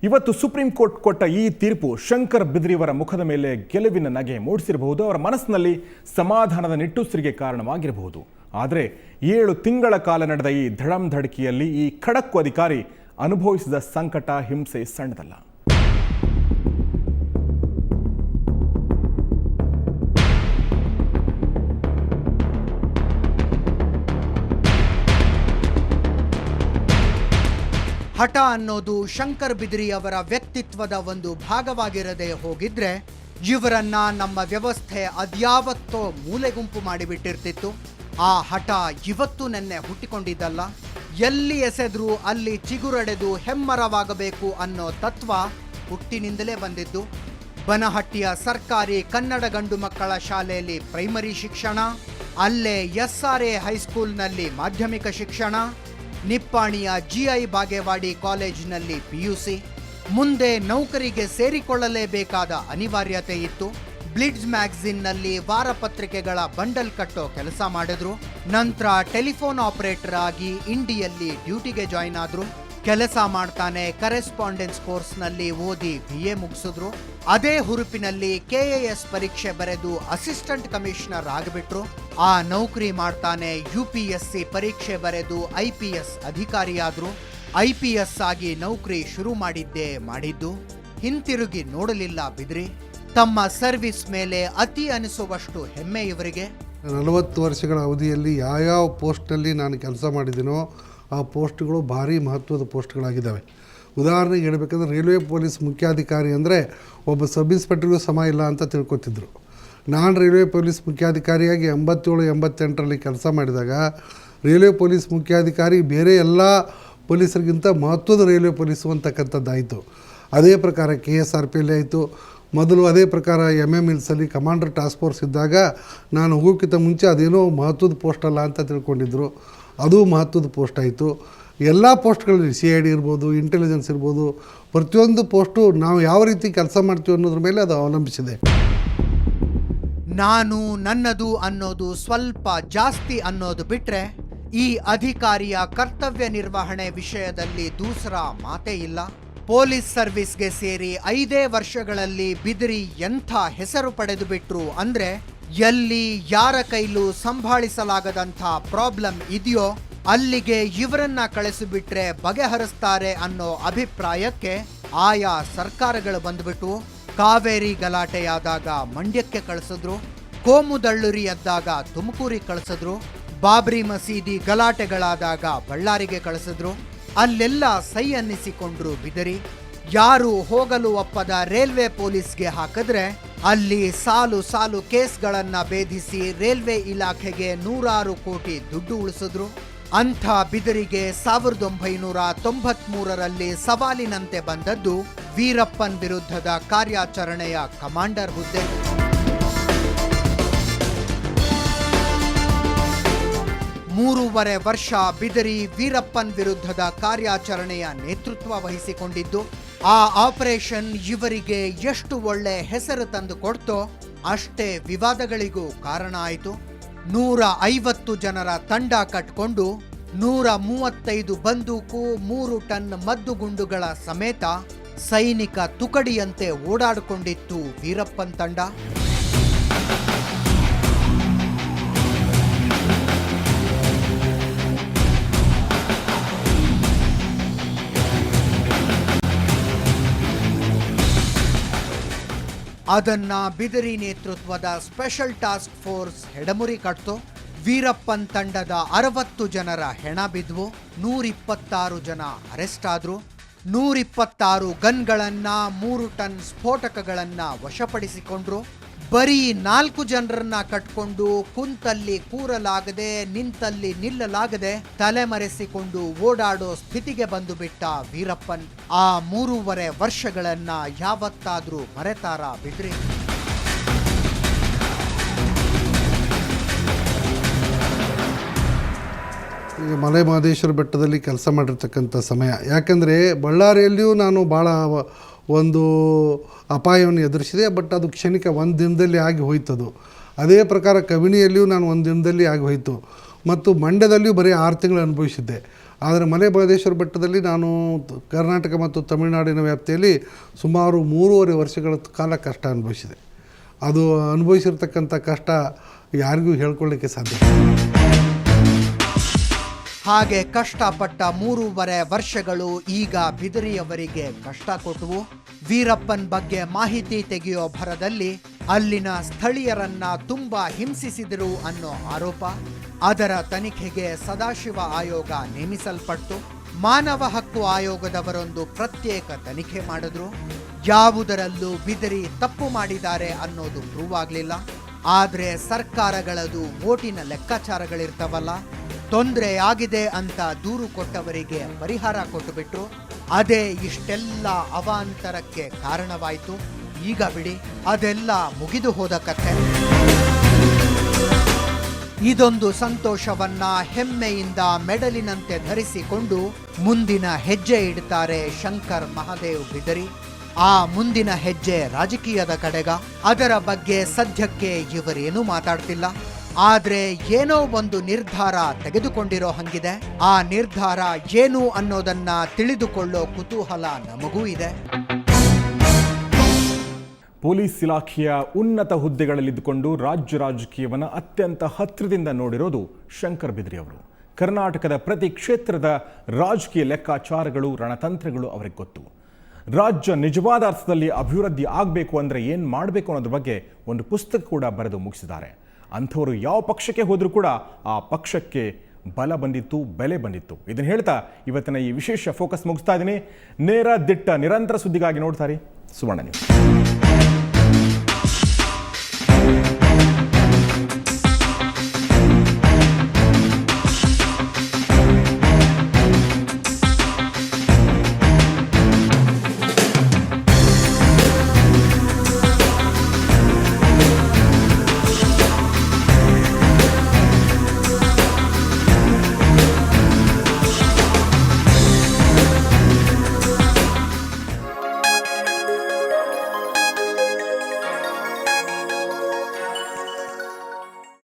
ಇವತ್ತು supreme court ಕೊಟ್ಟ ಈ ತೀರ್ಪು ಶಂಕರ್ ಬಿದ್ರಿಯವರ ಮುಖದ ಮೇಲೆ ಗೆಲುವಿನ ನಗೆ ಮೂಡಿಸಿರಬಹುದು. ಅವರ ಮನಸ್ಸಿನಲ್ಲಿ ಸಮಾಧಾನದ ನಿಟ್ಟುಸಿರಿಗೆ ಕಾರಣವಾಗಿರಬಹುದು. ಆದರೆ 7 ತಿಂಗಳ ಕಾಲ ನಡೆದ ಈ ಧಡಂಧಡಿಕೆಯಲ್ಲಿ ಈ ಖಡಕ್ಕು ಅಧಿಕಾರಿ ಅನುಭವಿಸಿದ ಸಂಕಟ, ಹಿಂಸೆ ಸಣ್ಣದಲ್ಲ. ಹಠ ಅನ್ನೋದು ಶಂಕರ್ ಬಿದ್ರಿ ಅವರ ವ್ಯಕ್ತಿತ್ವದ ಒಂದು ಭಾಗವಾಗಿರದೆ ಹೋಗಿದ್ರೆ ಇವರನ್ನ ನಮ್ಮ ವ್ಯವಸ್ಥೆ ಅದ್ಯಾವತ್ತೋ ಮೂಲೆಗುಂಪು ಮಾಡಿಬಿಟ್ಟಿರ್ತಿತ್ತು. ಆ ಹಠ ಇವತ್ತು ನೆನ್ನೆ ಹುಟ್ಟಿಕೊಂಡಿದ್ದಲ್ಲ. ಎಲ್ಲಿ ಎಸೆದ್ರೂ ಅಲ್ಲಿ ಚಿಗುರಡೆದು ಹೆಮ್ಮರವಾಗಬೇಕು ಅನ್ನೋ ತತ್ವ ಹುಟ್ಟಿನಿಂದಲೇ ಬಂದಿದ್ದು. ಬನಹಟ್ಟಿಯ ಸರ್ಕಾರಿ ಕನ್ನಡ ಗಂಡು ಮಕ್ಕಳ ಶಾಲೆಯಲ್ಲಿ ಪ್ರೈಮರಿ ಶಿಕ್ಷಣ, ಅಲ್ಲೇ SRA ಹೈಸ್ಕೂಲ್ನಲ್ಲಿ ಮಾಧ್ಯಮಿಕ ಶಿಕ್ಷಣ, ನಿಪ್ಪಾಣಿಯ GI ಬಾಗೇವಾಡಿ ಕಾಲೇಜಿನಲ್ಲಿ PUC, ಮುಂದೆ ನೌಕರಿಗೆ ಸೇರಿಕೊಳ್ಳಲೇಬೇಕಾದ ಅನಿವಾರ್ಯತೆ ಇತ್ತು. ಬ್ಲಿಡ್ಸ್ ಮ್ಯಾಗಝಿನ್ನಲ್ಲಿ ವಾರಪತ್ರಿಕೆಗಳ ಬಂಡಲ್ ಕಟ್ಟೋ ಕೆಲಸ ಮಾಡಿದ್ರು. ನಂತರ ಟೆಲಿಫೋನ್ ಆಪರೇಟರ್ ಆಗಿ ಇಂಡಿಯಲ್ಲಿ ಡ್ಯೂಟಿಗೆ ಜಾಯ್ನ್ ಆದ್ರು. ಕೆಲಸ ಮಾಡ್ತಾನೆ ಕರೆಸ್ಪಾಂಡೆನ್ಸ್ ಕೋರ್ಸ್ನಲ್ಲಿ ಓದಿ BA ಮುಗಿಸಿದ್ರು. ಅದೇ ಹುರುಪಿನಲ್ಲಿ KAS ಪರೀಕ್ಷೆ ಬರೆದು ಅಸಿಸ್ಟೆಂಟ್ ಕಮಿಷನರ್ ಆಗಿಬಿಟ್ರು. ಆ ನೌಕರಿ ಮಾಡ್ತಾನೆ UPSC ಪರೀಕ್ಷೆ ಬರೆದು IPS ಅಧಿಕಾರಿಯಾದ್ರು. IPS ಆಗಿ ನೌಕರಿ ಶುರು ಮಾಡಿದ್ದು. ಹಿಂತಿರುಗಿ ನೋಡಲಿಲ್ಲ ಬಿದ್ರಿ. ತಮ್ಮ ಸರ್ವಿಸ್ ಮೇಲೆ ಅತಿ ಅನಿಸುವಷ್ಟು ಹೆಮ್ಮೆ ಇವರಿಗೆ. 40 ವರ್ಷಗಳ ಅವಧಿಯಲ್ಲಿ ಯಾವ ಪೋಸ್ಟಲ್ಲಿ ನಾನು ಕೆಲಸ ಮಾಡಿದ್ದೀನೋ ಆ ಪೋಸ್ಟ್ಗಳು ಭಾರಿ ಮಹತ್ವದ ಪೋಸ್ಟ್ಗಳಾಗಿದ್ದಾವೆ. ಉದಾಹರಣೆಗೆ ಹೇಳಬೇಕಂದ್ರೆ ರೈಲ್ವೆ ಪೊಲೀಸ್ ಮುಖ್ಯಾಧಿಕಾರಿ ಅಂದರೆ ಒಬ್ಬ ಸಬ್ ಇನ್ಸ್ಪೆಕ್ಟರ್ಗೂ ಸಮ ಇಲ್ಲ ಅಂತ ತಿಳ್ಕೊತಿದ್ರು. ನಾನು ರೈಲ್ವೆ ಪೊಲೀಸ್ ಮುಖ್ಯಾಧಿಕಾರಿಯಾಗಿ 87-88ರಲ್ಲಿ ಕೆಲಸ ಮಾಡಿದಾಗ ರೈಲ್ವೆ ಪೊಲೀಸ್ ಮುಖ್ಯಾಧಿಕಾರಿ ಬೇರೆ ಎಲ್ಲ ಪೊಲೀಸರಿಗಿಂತ ಮಹತ್ವದ ರೈಲ್ವೆ ಪೊಲೀಸು ಅಂತಕ್ಕಂಥದ್ದಾಯಿತು. ಅದೇ ಪ್ರಕಾರ KSRPಯಲ್ಲಿ ಆಯಿತು. ಮೊದಲು ಅದೇ ಪ್ರಕಾರ MMLSಲ್ಲಿ ಕಮಾಂಡರ್ ಟಾಸ್ಕ್ ಫೋರ್ಸ್ ಇದ್ದಾಗ ನಾನು ಹೋಗೋಕ್ಕಿಂತ ಮುಂಚೆ ಅದೇನೋ ಮಹತ್ವದ ಪೋಸ್ಟ್ ಅಲ್ಲ ಅಂತ ತಿಳ್ಕೊಂಡಿದ್ರು. ಅದು ಮಹತ್ವದ ಪೋಸ್ಟ್ ಆಯಿತು. ಎಲ್ಲ ಪೋಸ್ಟ್ಗಳಲ್ಲಿ CID ಇರ್ಬೋದು, ಇಂಟೆಲಿಜೆನ್ಸ್ ಇರ್ಬೋದು, ಪ್ರತಿಯೊಂದು ಪೋಸ್ಟು ನಾವು ಯಾವ ರೀತಿ ಕೆಲಸ ಮಾಡ್ತೀವಿ ಅನ್ನೋದ್ರ ಮೇಲೆ ಅದು ಅವಲಂಬಿಸಿದೆ. ನಾನು ನನ್ನದು ಅನ್ನೋದು ಸ್ವಲ್ಪ ಜಾಸ್ತಿ ಅನ್ನೋದು ಬಿಟ್ರೆ ಈ ಅಧಿಕಾರಿಯ ಕರ್ತವ್ಯ ನಿರ್ವಹಣೆ ವಿಷಯದಲ್ಲಿ ದೂಸರ ಮಾತೇ ಇಲ್ಲ. ಪೊಲೀಸ್ ಸರ್ವಿಸ್ಗೆ ಸೇರಿ 5 ವರ್ಷಗಳಲ್ಲಿ ಬಿದಿರಿ ಎಂಥ ಹೆಸರು ಪಡೆದು ಬಿಟ್ರು ಅಂದ್ರೆ ಎಲ್ಲಿ ಯಾರ ಕೈಲೂ ಸಂಭಾಳಿಸಲಾಗದಂಥ ಪ್ರಾಬ್ಲಮ್ ಇದೆಯೋ ಅಲ್ಲಿಗೆ ಇವರನ್ನ ಕಳಿಸಿಬಿಟ್ರೆ ಬಗೆಹರಿಸ್ತಾರೆ ಅನ್ನೋ ಅಭಿಪ್ರಾಯಕ್ಕೆ ಆಯಾ ಸರ್ಕಾರಗಳು ಬಂದ್ಬಿಟ್ಟು. ಕಾವೇರಿ ಗಲಾಟೆಯಾದಾಗ ಮಂಡ್ಯಕ್ಕೆ ಕಳಿಸಿದ್ರು, ಕೋಮುದಳ್ಳುರಿ ಎದ್ದಾಗ ತುಮಕೂರಿಗೆ ಕಳಿಸಿದ್ರು, ಬಾಬ್ರಿ ಮಸೀದಿ ಗಲಾಟೆಗಳಾದಾಗ ಬಳ್ಳಾರಿಗೆ ಕಳಿಸಿದ್ರು. ಅಲ್ಲೆಲ್ಲ ಸೈ ಅನ್ನಿಸಿಕೊಂಡ್ರು ಬಿದರಿ. ಯಾರು ಹೋಗಲು ಒಪ್ಪದ ರೈಲ್ವೆ ಪೊಲೀಸ್ಗೆ ಹಾಕಿದ್ರೆ ಅಲ್ಲಿ ಸಾಲು ಸಾಲು ಕೇಸ್ಗಳನ್ನ ಭೇದಿಸಿ ರೈಲ್ವೆ ಇಲಾಖೆಗೆ 100 ಕೋಟಿ ದುಡ್ಡು ಉಳಿಸಿದ್ರು. ಅಂಥ ಬಿದರಿಗೆ 1993ರಲ್ಲಿ ಸವಾಲಿನಂತೆ ಬಂದದ್ದು ವೀರಪ್ಪನ್ ವಿರುದ್ಧದ ಕಾರ್ಯಾಚರಣೆಯ ಕಮಾಂಡರ್ ಹುದ್ದೆ. ಮೂರೂವರೆ ವರ್ಷ ಬಿದರಿ ವೀರಪ್ಪನ್ ವಿರುದ್ಧದ ಕಾರ್ಯಾಚರಣೆಯ ನೇತೃತ್ವ ವಹಿಸಿಕೊಂಡಿದ್ದು. ಆ ಆಪರೇಷನ್ ಇವರಿಗೆ ಎಷ್ಟು ಒಳ್ಳೆ ಹೆಸರು ತಂದು ಕೊಡ್ತೋ ಅಷ್ಟೇ ವಿವಾದಗಳಿಗೂ ಕಾರಣ ಆಯಿತು. 150 ಜನರ ತಂಡ ಕಟ್ಕೊಂಡು 135 ಬಂದೂಕು, 3 ಟನ್ ಮದ್ದುಗುಂಡುಗಳ ಸಮೇತ ಸೈನಿಕ ತುಕಡಿಯಂತೆ ಓಡಾಡಿಕೊಂಡಿತ್ತು ವೀರಪ್ಪನ್ ತಂಡ. ಅದನ್ನ ಬಿದರಿ ನೇತೃತ್ವದ ಸ್ಪೆಷಲ್ ಟಾಸ್ಕ್ ಫೋರ್ಸ್ ಹೆಡಮುರಿ ಕಟ್ತು. ವೀರಪ್ಪನ್ ತಂಡದ 60 ಜನರ ಹೆಣ ಬಿದ್ವು. 126 ಜನ ಅರೆಸ್ಟ್ ಆದ್ರು. 126 ಗನ್ಗಳನ್ನ, 3 ಟನ್ ಸ್ಫೋಟಕಗಳನ್ನ ವಶಪಡಿಸಿಕೊಂಡ್ರು. ಬರೀ 4 ಜನರನ್ನ ಕಟ್ಕೊಂಡು ಕುಂತಲ್ಲಿ ಕೂರಲಾಗದೆ, ನಿಂತಲ್ಲಿ ನಿಲ್ಲಲಾಗದೆ ತಲೆಮರೆಸಿಕೊಂಡು ಓಡಾಡೋ ಸ್ಥಿತಿಗೆ ಬಂದು ಬಿಟ್ಟ ವೀರಪ್ಪನ್. ಆ 3.5 ವರ್ಷಗಳನ್ನ ಯಾವತ್ತಾದ್ರೂ ಮರೆತಾರ ಬಿದ್ರಿ? ಈಗ ಮಲೆ ಮಹದೇಶ್ವರ ಬೆಟ್ಟದಲ್ಲಿ ಕೆಲಸ ಮಾಡಿರ್ತಕ್ಕಂಥ ಸಮಯ. ಯಾಕೆಂದರೆ ಬಳ್ಳಾರಿಯಲ್ಲಿಯೂ ನಾನು ಭಾಳ ಒಂದು ಅಪಾಯವನ್ನು ಎದುರಿಸಿದೆ. ಬಟ್ ಅದು ಕ್ಷಣಿಕ, 1 ದಿನದಲ್ಲಿ ಆಗಿ ಹೋಯ್ತದು. ಅದೇ ಪ್ರಕಾರ ಕಬಿನಿಯಲ್ಲಿಯೂ ನಾನು 1 ದಿನದಲ್ಲಿ ಆಗಿ ಹೋಯಿತು. ಮತ್ತು ಮಂಡ್ಯದಲ್ಲಿಯೂ ಬರೀ 6 ತಿಂಗಳು ಅನುಭವಿಸಿದ್ದೆ. ಆದರೆ ಮಲೆ ಮಹದೇಶ್ವರ ಬೆಟ್ಟದಲ್ಲಿ ನಾನು ಕರ್ನಾಟಕ ಮತ್ತು ತಮಿಳುನಾಡಿನ ವ್ಯಾಪ್ತಿಯಲ್ಲಿ ಸುಮಾರು 3.5 ವರ್ಷಗಳ ಕಾಲ ಕಷ್ಟ ಅನುಭವಿಸಿದೆ. ಅದು ಅನುಭವಿಸಿರ್ತಕ್ಕಂಥ ಕಷ್ಟ ಯಾರಿಗೂ ಹೇಳ್ಕೊಳ್ಳಿಕ್ಕೆ ಸಾಧ್ಯ. ಹಾಗೆ ಕಷ್ಟಪಟ್ಟ 3.5 ವರ್ಷಗಳು ಈಗ ಬಿದರಿಯವರಿಗೆ ಕಷ್ಟ ಕೊಟ್ಟವು. ವೀರಪ್ಪನ್ ಬಗ್ಗೆ ಮಾಹಿತಿ ತೆಗೆಯೋ ಭರದಲ್ಲಿ ಅಲ್ಲಿನ ಸ್ಥಳೀಯರನ್ನ ತುಂಬಾ ಹಿಂಸಿಸಿದರು ಅನ್ನೋ ಆರೋಪ. ಅದರ ತನಿಖೆಗೆ ಸದಾಶಿವ ಆಯೋಗ ನೇಮಿಸಲ್ಪಟ್ಟು ಮಾನವ ಹಕ್ಕು ಆಯೋಗದವರೊಂದು ಪ್ರತ್ಯೇಕ ತನಿಖೆ ಮಾಡಿದ್ರು. ಯಾವುದರಲ್ಲೂ ಬಿದರಿ ತಪ್ಪು ಮಾಡಿದ್ದಾರೆ ಅನ್ನೋದು ಪ್ರೂವ್ ಆಗಲಿಲ್ಲ. ಆದರೆ ಸರ್ಕಾರಗಳದು ಓಟಿನ ಲೆಕ್ಕಾಚಾರಗಳಿರ್ತಾವಲ್ಲ, ತೊಂದರೆ ಆಗಿದೆ ಅಂತ ದೂರು ಕೊಟ್ಟವರಿಗೆ ಪರಿಹಾರ ಕೊಟ್ಟುಬಿಟ್ರು. ಅದೇ ಇಷ್ಟೆಲ್ಲ ಅವಾಂತರಕ್ಕೆ ಕಾರಣವಾಯಿತು. ಈಗ ಬಿಡಿ, ಅದೆಲ್ಲ ಮುಗಿದು ಹೋದ ಕಥೆ. ಇದೊಂದು ಸಂತೋಷವನ್ನ ಹೆಮ್ಮೆಯಿಂದ ಮೆಡಲಿನಂತೆ ಧರಿಸಿಕೊಂಡು ಮುಂದಿನ ಹೆಜ್ಜೆ ಇಡ್ತಾರೆ ಶಂಕರ್ ಮಹಾದೇವ್ ಬಿದರಿ. ಆ ಮುಂದಿನ ಹೆಜ್ಜೆ ರಾಜಕೀಯದ ಕಡೆಗ. ಅದರ ಬಗ್ಗೆ ಸದ್ಯಕ್ಕೆ ಇವರೇನೂ ಮಾತಾಡ್ತಿಲ್ಲ. ಆದ್ರೆ ಏನೋ ಒಂದು ನಿರ್ಧಾರ ತೆಗೆದುಕೊಂಡಿರೋ ಹಂಗಿದೆ. ಆ ನಿರ್ಧಾರ ಏನು ಅನ್ನೋದನ್ನ ತಿಳಿದುಕೊಳ್ಳೋ ಕುತೂಹಲ ನಮಗೂ ಇದೆ. ಪೊಲೀಸ್ ಇಲಾಖೆಯ ಉನ್ನತ ಹುದ್ದೆಗಳಲ್ಲಿದ್ದುಕೊಂಡು ರಾಜ್ಯ ರಾಜಕೀಯವನ್ನು ಅತ್ಯಂತ ಹತ್ತಿರದಿಂದ ನೋಡಿರೋದು ಶಂಕರ್ ಬಿದ್ರಿ ಅವರು. ಕರ್ನಾಟಕದ ಪ್ರತಿ ಕ್ಷೇತ್ರದ ರಾಜಕೀಯ ಲೆಕ್ಕಾಚಾರಗಳು, ರಣತಂತ್ರಗಳು ಅವರಿಗೆ ಗೊತ್ತು. ರಾಜ್ಯ ನಿಜವಾದ ಅರ್ಥದಲ್ಲಿ ಅಭಿವೃದ್ಧಿ ಆಗಬೇಕು ಅಂದರೆ ಏನು ಮಾಡಬೇಕು ಅನ್ನೋದ್ರ ಬಗ್ಗೆ ಒಂದು ಪುಸ್ತಕ ಕೂಡ ಬರೆದು ಮುಗಿಸಿದ್ದಾರೆ. ಅಂಥವರು ಯಾವ ಪಕ್ಷಕ್ಕೆ ಹೋದರೂ ಕೂಡ ಆ ಪಕ್ಷಕ್ಕೆ ಬಲ ಬಂದಿತ್ತು, ಬೆಲೆ ಬಂದಿತ್ತು. ಇದನ್ನು ಹೇಳ್ತಾ ಇವತ್ತಿನ ಈ ವಿಶೇಷ ಫೋಕಸ್ ಮುಗಿಸ್ತಾ ಇದ್ದೀನಿ. ನೇರ ದಿಟ್ಟ ನಿರಂತರ ಸುದ್ದಿಗಾಗಿ ನೋಡ್ತಾರೆ ಸುವರ್ಣ ನ್ಯೂಸ್.